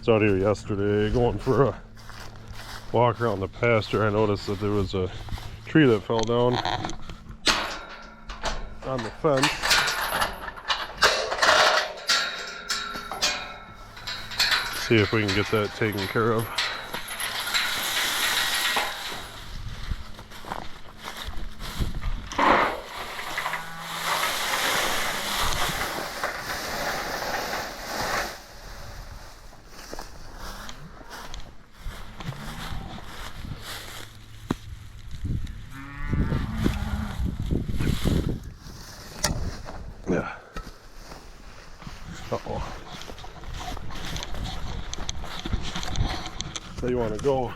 was out here yesterday going for a walk around the pasture. I noticed that there was a tree that fell down on the fence. See if we can get that taken care of. Yeah. Uh-oh. So you want to go?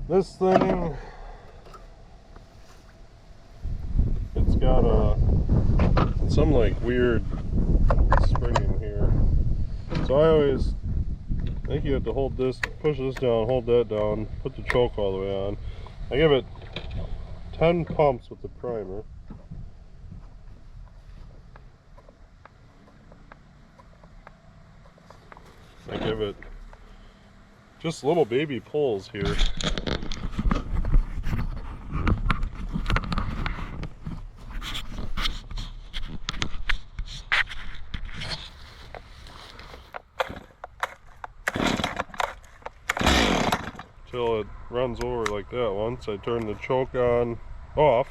This thing, it's got some like weird spring in here. So I always think you have to hold this, push this down, hold that down, put the choke all the way on. I give it 10 pumps with the primer. I give it just little baby pulls here. Till it runs over like that. Once I turn the choke on off,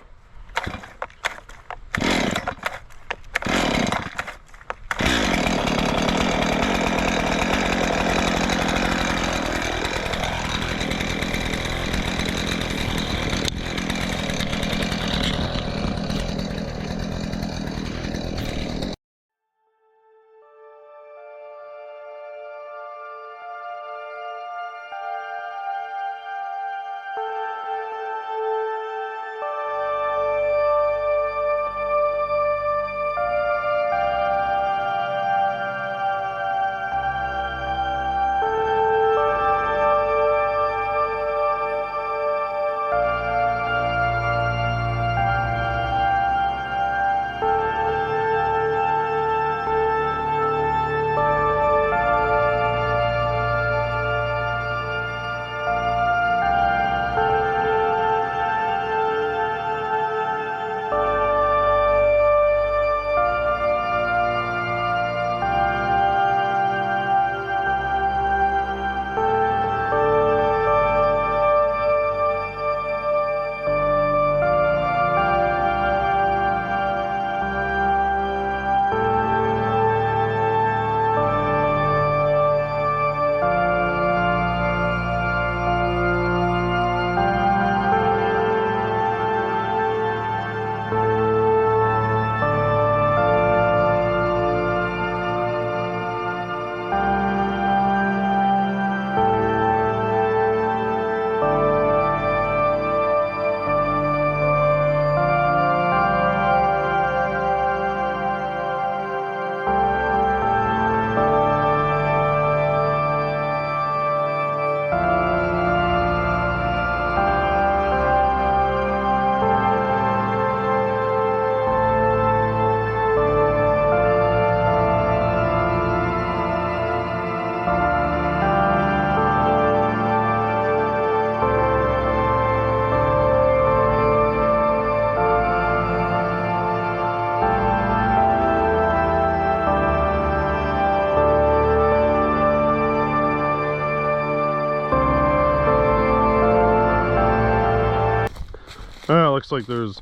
looks like there's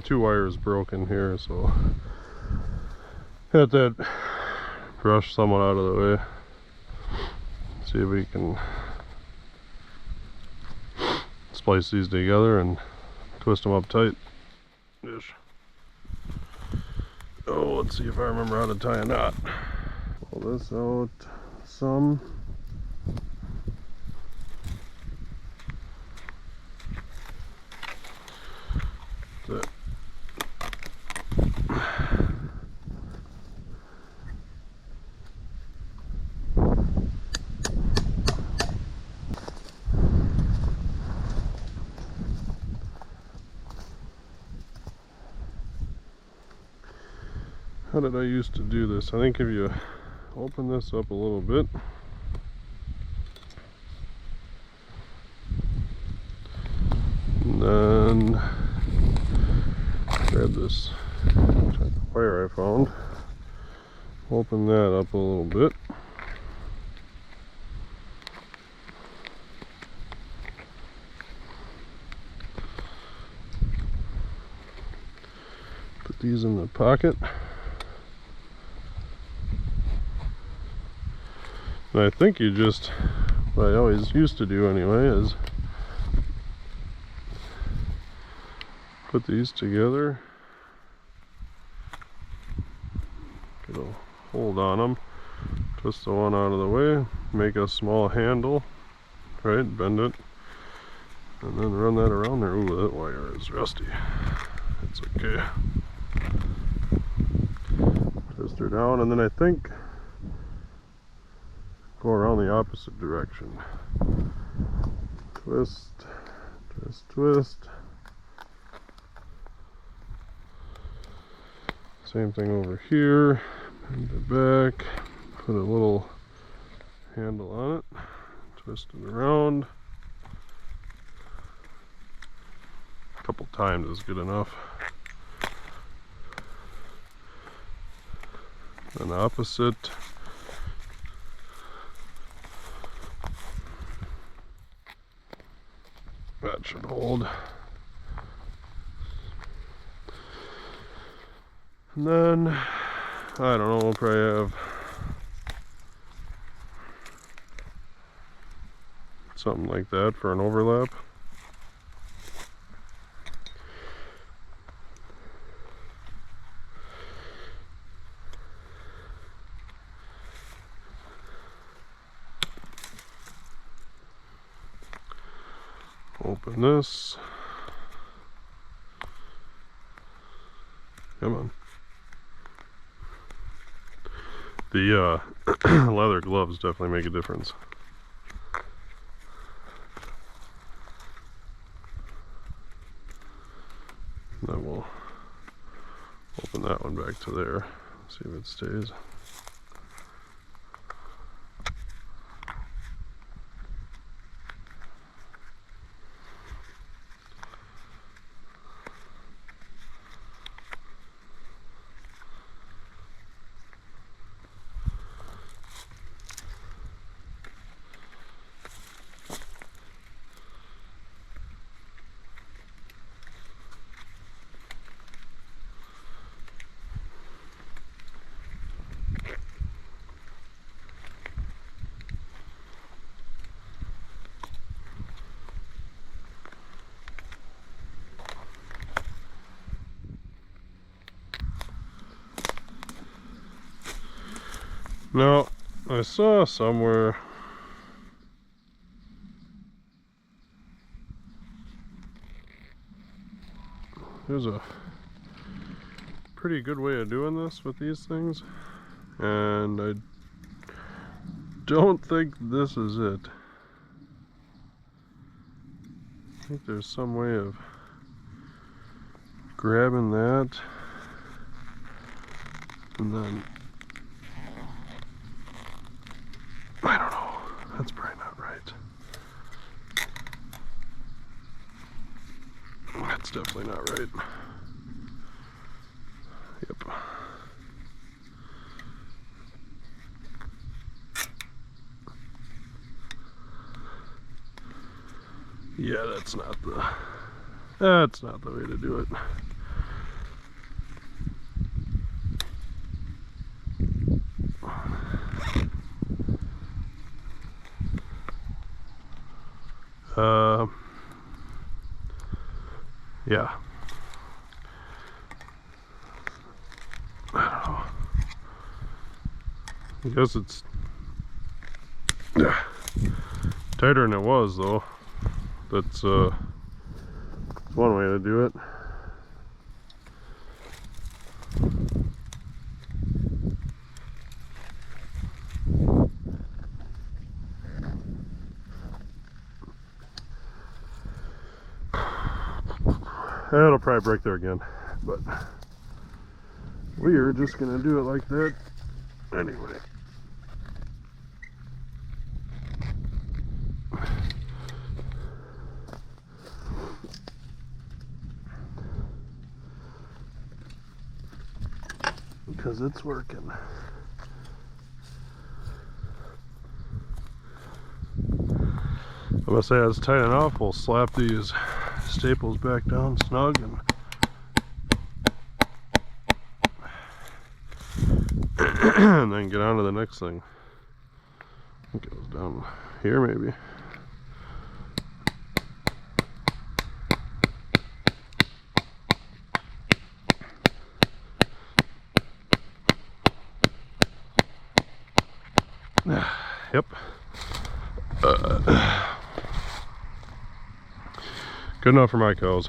2 wires broken here, so had that brush somewhat out of the way. See if we can splice these together and twist them up tight. Ish. Oh, let's see if I remember how to tie a knot. Pull this out some. That's it. How did I used to do this? I think if you open this up a little bit, and then grab this wire I found, open that up a little bit, put these in the pocket. And I think you just, what I always used to do anyway, is put these together, get a hold on them, twist the one out of the way, make a small handle, right, bend it, and then run that around there. Ooh, that wire is rusty. It's okay. Twist her down, and then I think go around the opposite direction. Twist, twist, twist. Same thing over here. Bend it back. Put a little handle on it. Twist it around. A couple times is good enough. Then opposite. That should hold. And then, I don't know, we'll probably have something like that for an overlap. Open this. Come on. The leather gloves definitely make a difference. Then we'll open that one back to there. See if it stays. Now, I saw somewhere there's a pretty good way of doing this with these things, and I don't think this is it. I think there's some way of grabbing that and then I don't know, that's probably not right. That's definitely not right. Yep. Yeah, that's not the That's not the way to do it. Yeah. I don't know. I guess it's tighter than it was, though. That's one way to do it. It'll probably break there again, but we are just gonna do it like that anyway. Because it's working. I'm gonna say it's tight enough. We'll slap these staples back down snug and then get on to the next thing. I think it was down here maybe. Yep. Good enough for my cows.